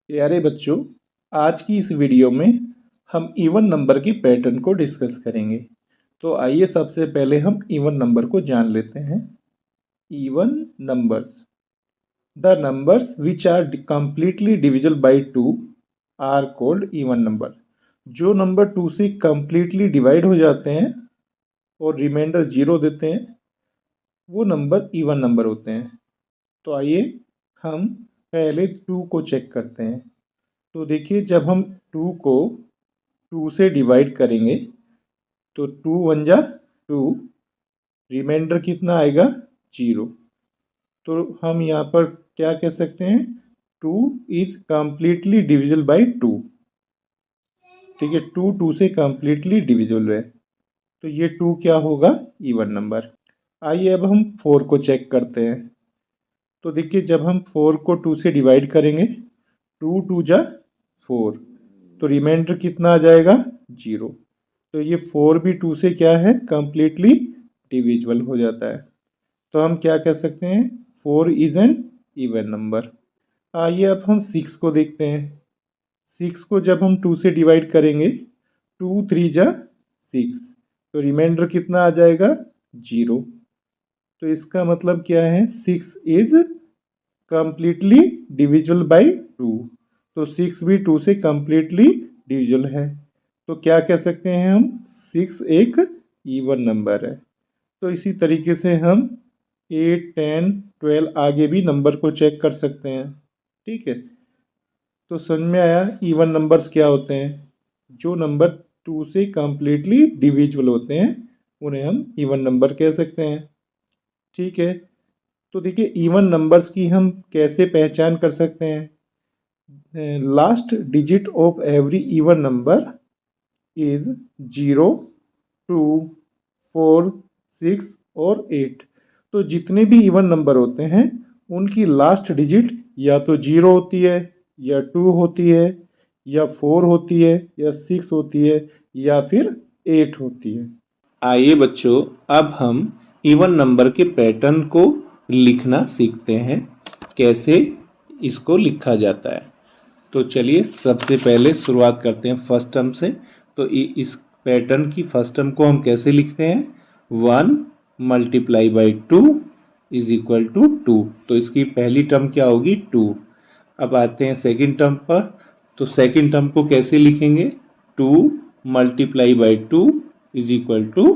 प्यारे बच्चों, आज की इस वीडियो में हम इवन नंबर की पैटर्न को डिस्कस करेंगे। तो आइए सबसे पहले हम इवन नंबर को जान लेते हैं। Even numbers, the numbers which are completely divisible by 2 are called even number. जो नंबर 2 से कंप्लीटली डिवाइड हो जाते हैं और रिमाइंडर 0 देते हैं, वो नंबर इवन नंबर होते हैं। तो आइए हम पहले 2 को चेक करते हैं। तो देखिए, जब हम 2 को 2 से डिवाइड करेंगे तो 2 वन जा 2, रिमाइंडर कितना आएगा 0। तो हम यहाँ पर क्या कह सकते हैं, 2 इज कंप्लीटली डिविजिबल बाय 2। ठीक है, 2 2 से कंप्लीटली डिविजिबल है, तो ये 2 क्या होगा, इवन नंबर। आइए अब हम 4 को चेक करते हैं। तो देखिए, जब हम 4 को 2 से डिवाइड करेंगे, 2 2 जा 4, तो रिमाइंडर कितना आ जाएगा 0। तो ये 4 भी 2 से क्या है, कंप्लीटली डिविजिबल हो जाता है। तो हम क्या कह सकते हैं, 4 इज एन इवन नंबर। आइए अब हम 6 को देखते हैं। 6 को जब हम 2 से डिवाइड करेंगे, 2 3 जा 6, तो रिमाइंडर कितना आ जाएगा 0। तो इसका मतलब क्या है, 6 इज कंप्लीटली डिविजिबल बाय 2। तो 6 भी 2 से कंप्लीटली डिविजिबल है। तो क्या कह सकते हैं हम, 6 एक इवन नंबर है। तो इसी तरीके से हम 8 10 12 आगे भी नंबर को चेक कर सकते हैं। ठीक है, तो समझ में आया इवन नंबर्स क्या होते हैं। जो नंबर 2 से कंप्लीटली डिविजिबल होते हैं उन्हें हम इवन नंबर कह सकते हैं। ठीक है, तो देखिए, इवन नंबर्स की हम कैसे पहचान कर सकते हैं। Last digit of every even number is 0 2 4 6 और 8। तो जितने भी इवन नंबर होते हैं उनकी लास्ट डिजिट या तो 0 होती है, या 2 होती है, या 4 होती है, या 6 होती है, या फिर 8 होती है। आइए बच्चों, अब हम इवन नंबर के पैटर्न को लिखना सीखते हैं, कैसे इसको लिखा जाता है। तो चलिए सबसे पहले शुरुआत करते हैं फर्स्ट टर्म से। तो इस पैटर्न की फर्स्ट टर्म को हम कैसे लिखते हैं, 1 multiply by 2 is equal to 2। तो इसकी पहली टर्म क्या होगी, 2। अब आते हैं सेकंड टर्म पर। तो सेकंड टर्म को कैसे लिखेंगे, 2 multiply by 2 is equal to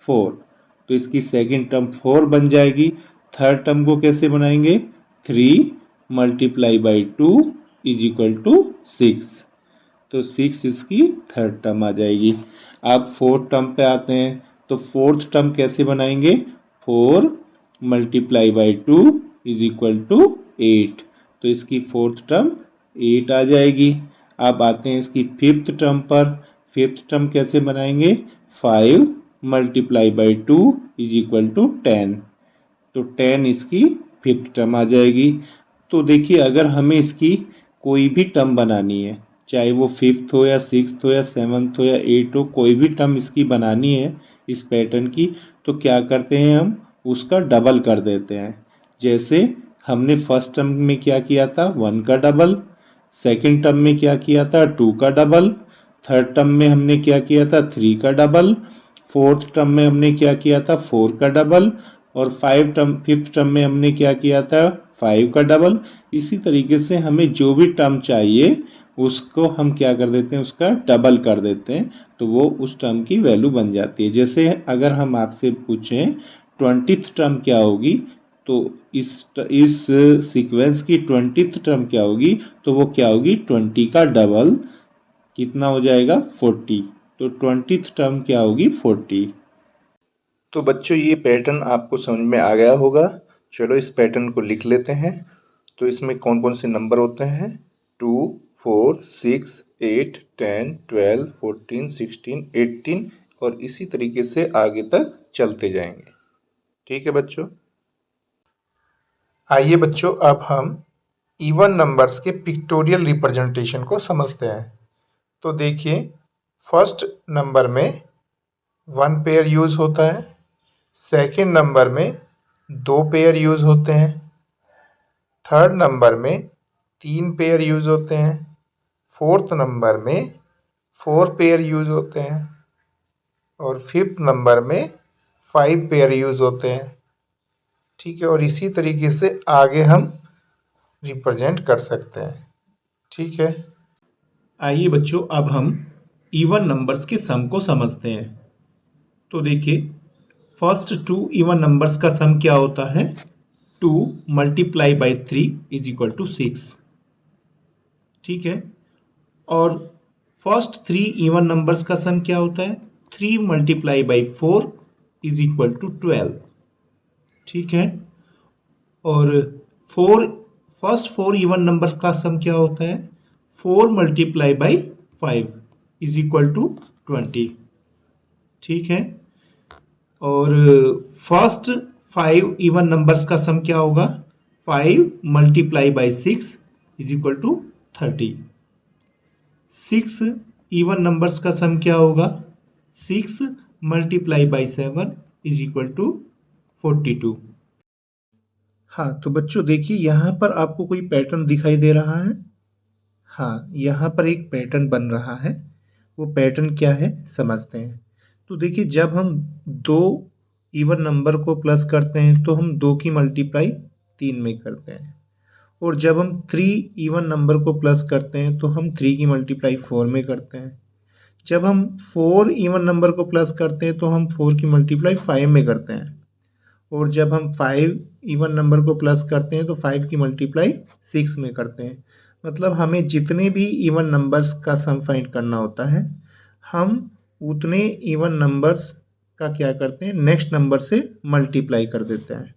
4। तो इसकी सेकंड टर्म 4 बन जाएगी। थर्ड टर्म को कैसे बनाएंगे, 3 multiply by 2 is equal to 6। तो 6 इसकी थर्ड टर्म आ जाएगी। अब फोर्थ टर्म पे आते हैं। तो फोर्थ टर्म कैसे बनाएंगे, 4 multiply by 2 is equal to 8। तो इसकी फोर्थ टर्म 8 आ जाएगी। अब आते हैं इसकी फिफ्थ टर्म पर। फिफ्थ टर्म कैसे बनाएंगे, 5 multiply by 2 is equal to 10। तो 10 इसकी फिफ्थ टर्म आ जाएगी। तो देखिए, अगर हमें इसकी कोई भी टर्म बनानी है, चाहे वो फिफ्थ हो या सिक्स्थ हो या सेवन्थ हो या एट हो, कोई भी टर्म इसकी बनानी है इस पैटर्न की, तो क्या करते हैं, हम उसका डबल कर देते हैं। जैसे हमने फर्स्ट टर्म में क्या किया था, 1 का डबल। सेकंड टर्म में क्या किया था, 2 का डबल। थर्ड टर्म में हमने क्या किया था, 3 का डबल। फोर्थ टर्म में हमने क्या किया था, 4 का डबल। और फिफ्थ टर्म में हमने क्या किया था, 5 का डबल। इसी तरीके से हमें जो भी टर्म चाहिए उसको हम क्या कर देते हैं, उसका डबल कर देते हैं, तो वो उस टर्म की वैल्यू बन जाती है। जैसे अगर हम आपसे पूछें 20th टर्म क्या होगी, तो इस सीक्वेंस की 20th टर्म क्या होगी, तो वो क्या होगी, 20 का डबल कितना हो जाएगा, 40। तो 20th टर्म क्या होगी, 40। तो बच्चों, ये पैटर्न आपको समझ में आ गया होगा। चलो इस पैटर्न को लिख लेते हैं। तो इसमें कौन कौन से नंबर होते हैं, 2 4 6 8 10 12 14 16 18, और इसी तरीके से आगे तक चलते जाएंगे। ठीक है बच्चों। आइए बच्चों, अब हम इवन नंबर्स के पिक्टोरियल रिप्रेजेंटेशन को समझते हैं। तो देखिए, फर्स्ट नंबर में 1 पेयर यूज होता है, सेकंड नंबर में 2 पेयर यूज होते हैं, थर्ड नंबर में 3 पेयर यूज़ होते हैं। 4th नंबर में 4 पेयर यूज़ होते हैं और 5th नंबर में 5 पेयर यूज़ होते हैं। ठीक है, और इसी तरीके से आगे हम रिप्रेजेंट कर सकते हैं। ठीक है, आइए बच्चों अब हम इवन नंबर्स के सम को समझते हैं। तो देखिए, फर्स्ट 2 इवन नंबर्स का सम क्या होता है? 2 multiply by 3 is equal to 6। ठीक है, और फर्स्ट 3 इवन नंबर्स का सम क्या होता है? 3 multiply by 4 is equal to 12। ठीक है, और फर्स्ट 4 इवन नंबर्स का सम क्या होता है? 4 multiply by 5 is equal to 20। ठीक है, और फर्स्ट 5 इवन नंबर्स का सम क्या होगा? 5 multiply by 6 is equal to 30। 6 even numbers का सम क्या होगा? 6 multiply by 7 is equal to 42। हाँ, तो बच्चों देखिए, यहाँ पर आपको कोई पैटर्न दिखाई दे रहा है? हाँ, यहाँ पर एक पैटर्न बन रहा है। वो पैटर्न क्या है समझते हैं। तो देखिए, जब हम 2 इवन नंबर को प्लस करते हैं तो हम 2 की मल्टीप्लाई 3 में करते हैं, और जब हम 3 इवन नंबर को प्लस करते हैं तो हम 3 की मल्टीप्लाई 4 में करते हैं। जब हम 4 इवन नंबर को प्लस करते हैं तो हम 4 की मल्टीप्लाई 5 में करते हैं, और जब हम 5 इवन नंबर को प्लस करते हैं तो 5 की मल्टीप्लाई 6 में करते हैं। मतलब हमें जितने भी इवन नंबर्स का सम फाइंड करना होता है, हम उतने इवन नंबर्स का क्या करते हैं? नेक्स्ट नंबर से मल्टीप्लाई कर देते हैं।